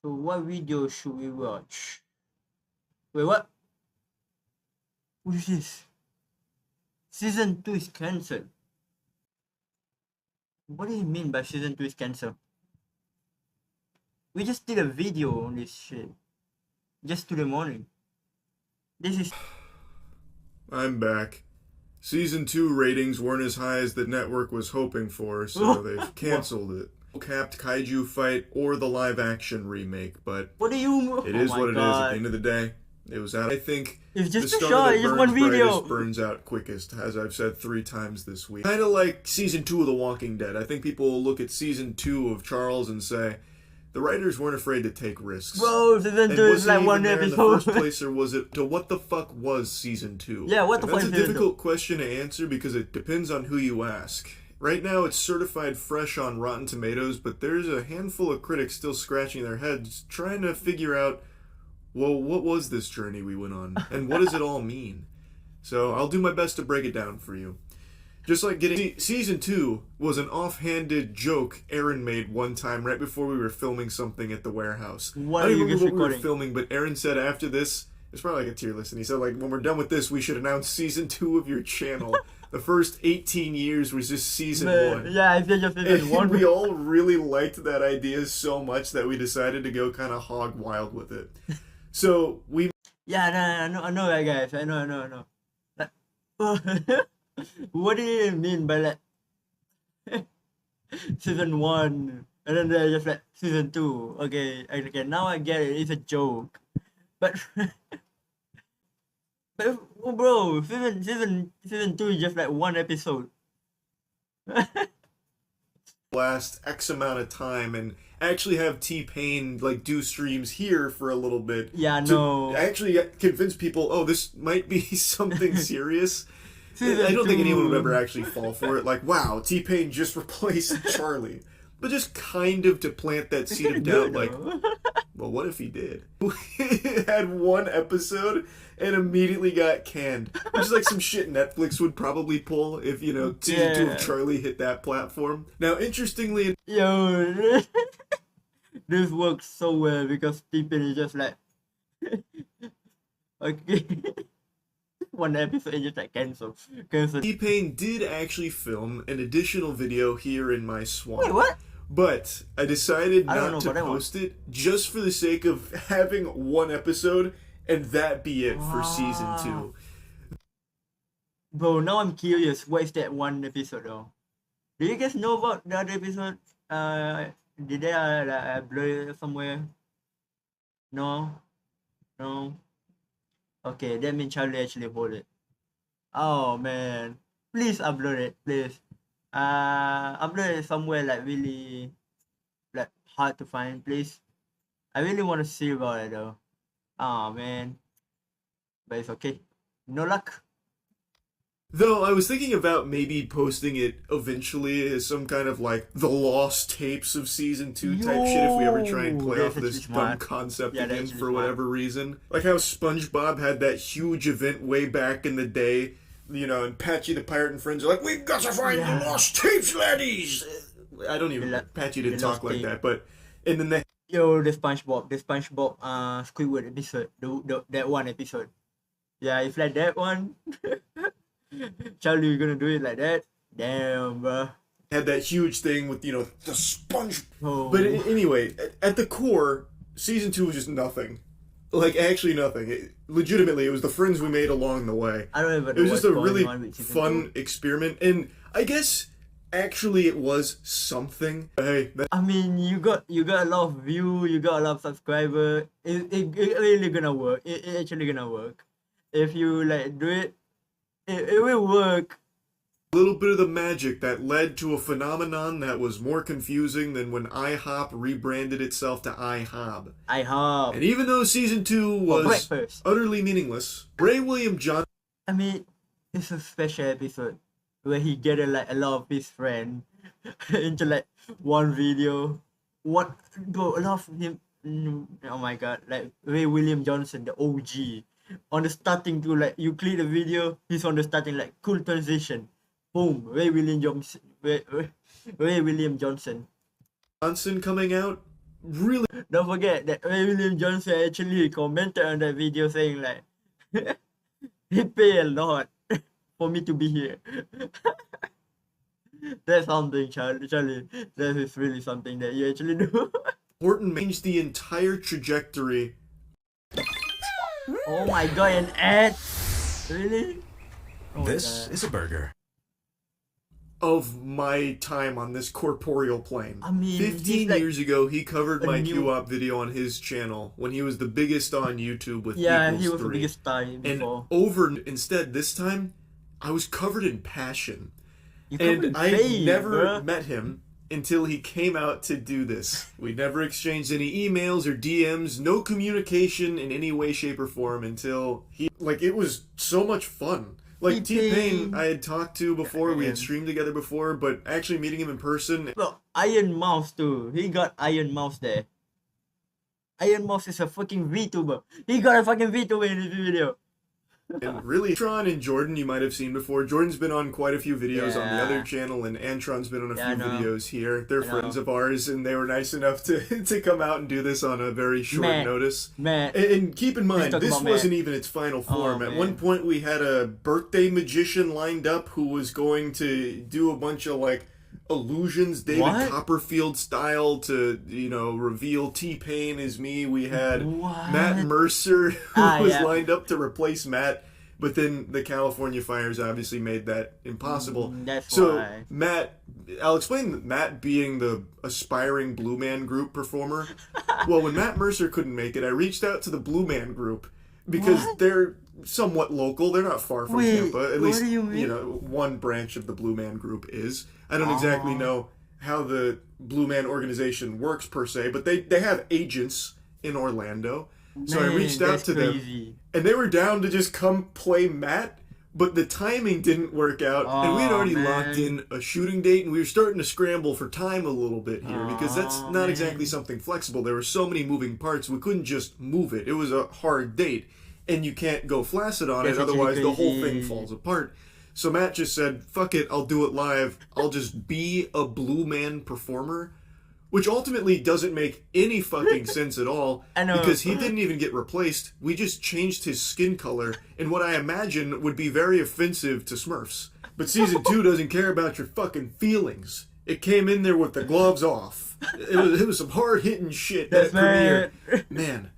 So what video should we watch? Wait, what? What is this? Season 2 is cancelled. What do you mean by season 2 is cancelled? We just did a video on this shit. Just today morning. This is... I'm back. Season 2 ratings weren't as high as the network was hoping for, so they've cancelled it. Capped kaiju fight or the live action remake, but what do you... it is what it is at the end of the day. It was out. I think it's just the a star shot, that it's just burns one video. brightest burns out quickest, as I've said 3 times this week. Kind of like season 2 of The Walking Dead. I think people will look at season 2 of Charles and say, the writers weren't afraid to take risks. Bro, season 2 is like one episode. In the first place, or was it? So what the fuck was season 2? Yeah, what the fuck? That's a difficult question to answer because it depends on who you ask. Right now, it's certified fresh on Rotten Tomatoes, but there's a handful of critics still scratching their heads trying to figure out, well, what was this journey we went on, and what does it all mean? So I'll do my best to break it down for you. Just like season 2 was an offhanded joke Aaron made one time right before we were filming something at the warehouse. I don't remember what we were filming, but Aaron said after this, it's probably like a tier list, and he said, like, when we're done with this, we should announce season 2 of your channel. The first 18 years was just season 1. Yeah, I think just season 1. We all really liked that idea so much that we decided to go kind of hog wild with it. So we... Yeah, I know that, guys. I know. Like, what do you mean by like season 1 and then they're just like season 2? Okay, now I get it. It's a joke, but oh, bro, season 2 is just like one episode. Last X amount of time and actually have T-Pain like do streams here for a little bit. Yeah, no. Actually convince people, oh, this might be something serious. I don't think anyone would ever actually fall for it. Like, wow, T-Pain just replaced Charlie. But just kind of to plant that seed of doubt, like, well, what if he did? We had one episode and immediately got canned. Which is like some shit Netflix would probably pull if, you know, season 2 of Charlie hit that platform. Now, interestingly... Yo, this works so well because T-Pain is just like... okay. One episode is just like cancel. T-Pain did actually film an additional video here in my swamp. Wait, what? But I decided not to post it just for the sake of having one episode and that be it for season 2. Bro, now I'm curious. What is that one episode though? Do you guys know about the other episode? Did they upload it somewhere? No? Okay, that means Charlie actually hold it. Oh man, please upload it, please. Upload it somewhere like really, like hard to find, please. I really want to see about it though. Oh man, but it's okay. No luck. Though I was thinking about maybe posting it eventually as some kind of like the lost tapes of season 2 type shit if we ever try and play off this dumb concept again for whatever reason. Like how SpongeBob had that huge event way back in the day, you know, and Patchy the Pirate and friends are like, we've got to find the lost tapes, laddies! I don't even... Patchy didn't talk like that, but... And then they... Yo, the SpongeBob Squidward episode, that one episode. Yeah, if like that one... Charlie, you gonna do it like that? Damn, bro. Had that huge thing with, you know, the sponge. Oh. But anyway, at the core, season 2 was just nothing. Like, actually nothing. Legitimately, it was the friends we made along the way. I don't even know. It was just a really fun experiment. And I guess, actually, it was something. Hey. I mean, you got a lot of views, you got a lot of subscribers. It really gonna work. It actually gonna work. If you, like, do it, it will work. A little bit of the magic that led to a phenomenon that was more confusing than when IHOP rebranded itself to IHOB. IHOB. And even though season 2 was utterly meaningless, Ray William Johnson... I mean, it's a special episode where he gathered like a lot of his friends into like one video. Bro, a lot of him... Oh my god, like Ray William Johnson, the OG. On the starting to like, you click the video, he's on the starting like, cool transition. Boom, Ray William Johnson. Johnson coming out, really Don't forget that William Johnson actually commented on that video saying like he pay a lot for me to be here. That's something, Charlie. That is really something that you actually do. important, changed the entire trajectory. Oh my god, an ad? Really? Oh my This god. is a burger. Of my time on this corporeal plane. I mean, 15 like years ago, he covered a my new- QOP video on his channel when he was the biggest on YouTube with Yeah, Equals he was 3. the biggest star And before. instead, this time, I was covered in passion. You covered And I fame, never bruh. met him until he came out to do this. We never exchanged any emails or DMs, no communication in any way, shape, or form until he. Like, it was so much fun. Like, T-Pain. T-Pain, I had talked to before, we Yeah. had streamed together before, but actually meeting him in person. Bro, Iron Mouse too. He got Iron Mouse there. Iron Mouse is a fucking VTuber. He got a fucking VTuber in this video. And really, Antron and Jordan, you might have seen before. Jordan's been on quite a few videos on the Yeah. other channel, and Antron's been on a Yeah, I few know. videos here. They're I friends know. of ours, and they were nice enough to, to come out and do this on a very short Matt. notice. Man, And keep in mind, talk this about wasn't Matt. even its final form. At man. one point, we had a birthday magician lined up who was going to do a bunch of like illusions, David What? Copperfield style, to reveal T-Pain as me. We had What? Matt Mercer who Ah, was yeah. lined up to replace Matt. But then the California fires obviously made that impossible. That's so why. Matt, I'll explain Matt being the aspiring Blue Man Group performer. Well, when Matt Mercer couldn't make it, I reached out to the Blue Man Group because What? they're somewhat local. They're not far from Wait, Tampa. At what least do you mean? one branch of the Blue Man Group is. I don't exactly know how the Blue Man organization works per se, but they have agents in Orlando. So I Man, reached out that's to them, crazy. and they were down to just come play Matt, but the timing didn't work out, and we had Aw, already man. locked in a shooting date, and we were starting to scramble for time a little bit here, because that's Aw, not man. exactly something flexible. There were so many moving parts, we couldn't just move it. It was a hard date, and you can't go flaccid on That's it, actually otherwise the whole thing crazy. falls apart. So Matt just said, fuck it, I'll do it live. I'll just be a Blue Man performer. Which ultimately doesn't make any fucking sense at all. I know. Because he didn't even get replaced. We just changed his skin color in what I imagine would be very offensive to Smurfs. But season 2 doesn't care about your fucking feelings. It came in there with the gloves off. It was some hard hitting shit that That's premiere. man. Man.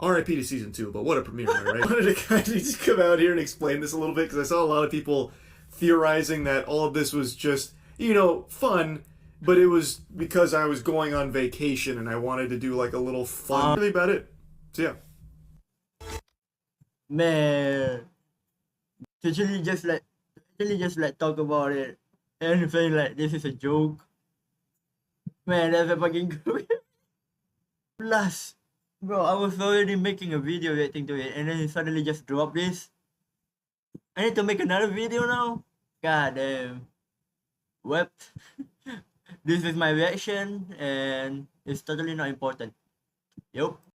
R.I.P. to season 2, but what a premiere, am I right? I wanted to kind of just come out here and explain this a little bit because I saw a lot of people theorizing that all of this was just, fun. But it was because I was going on vacation and I wanted to do like a little fun. Really about it. So yeah. Man, to actually just like talk about it and saying like this is a joke. Man, that's a fucking good. Plus, bro, I was already making a video reacting to it, and then he suddenly just dropped this. I need to make another video now. God damn. Well, this is my reaction, and it's totally not important. Yup.